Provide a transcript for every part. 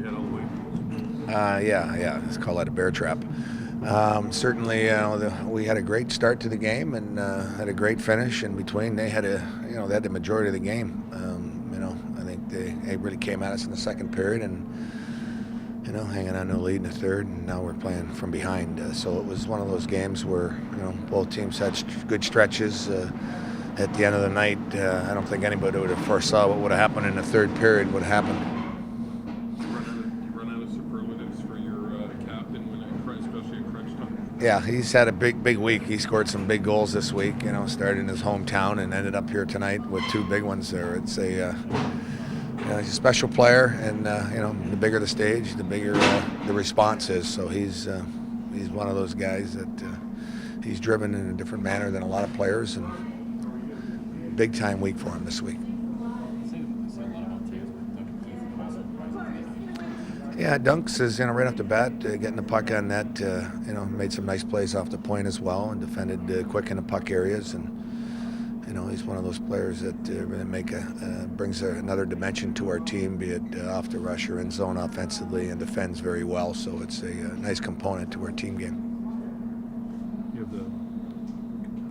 you had all the way? Yeah. Let's call that a bear trap. Certainly, we had a great start to the game and had a great finish in between. They had the majority of the game. I think they really came at us in the second period and hanging on to a lead in the third, and now we're playing from behind. So it was one of those games where both teams had good stretches. At the end of the night, I don't think anybody would have foresaw what would have happened in the third period would happen. You run out of superlatives for your captain, especially in crunch time. Yeah, he's had a big week. He scored some big goals this week. Started in his hometown and ended up here tonight with two big ones there. It's he's a special player, and the bigger the stage, the bigger the response is. So he's one of those guys that he's driven in a different manner than a lot of players, and big time week for him this week. Yeah, Dunks is right off the bat getting the puck on net. Made some nice plays off the point as well, and defended quick in the puck areas. And he's one of those players that really brings another dimension to our team, be it off the rush or in zone offensively, and defends very well. So it's a nice component to our team game. You have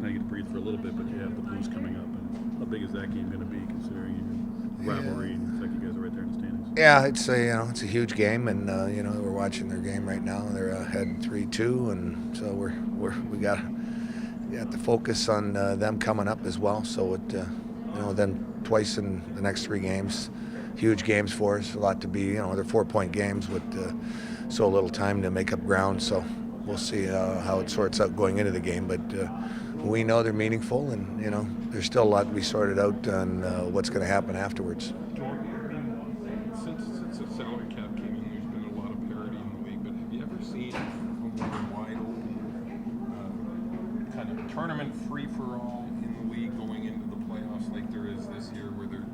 now you get to breathe for a little bit, but you have the Blues coming up. And how big is that game going to be, considering your rivalry? And it's like you guys are right there in the standings. Yeah, it's a huge game, and we're watching their game right now. They're ahead 3-2, and so we got to focus on them coming up as well. So then twice in the next 3 games, huge games for us. A lot to be, they're 4-point games with so little time to make up ground. So we'll see how it sorts out going into the game, but we know they're meaningful, and there's still a lot to be sorted out on what's going to happen afterwards. Since the salary cap came in, there's been a lot of parity in the league, but have you ever seen a more wide open kind of tournament free-for-all in the league going into the playoffs like there is this year, where there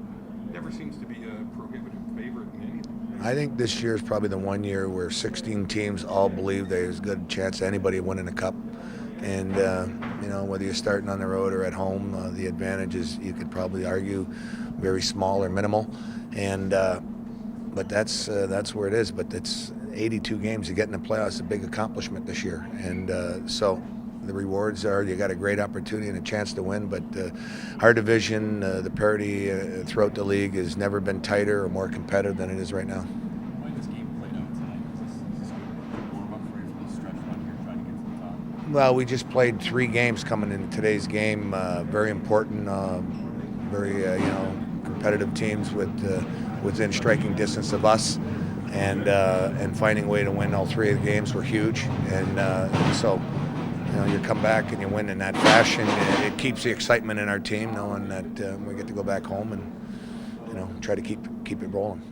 never seems to be a prohibitive favorite in anything? I think this year is probably the one year where 16 teams all believe there's a good chance of anybody winning a cup. And, whether you're starting on the road or at home, the advantage is, you could probably argue, very small or minimal. And but that's where it is. But it's 82 games to get in the playoffs is a big accomplishment this year. And so the rewards are, you got a great opportunity and a chance to win. But our division, the parity throughout the league has never been tighter or more competitive than it is right now. Well, we just played 3 games coming into today's game. Very important, very competitive teams within striking distance of us, and finding a way to win all 3 of the games were huge. And so you come back and you win in that fashion. It keeps the excitement in our team, knowing that we get to go back home and try to keep it rolling.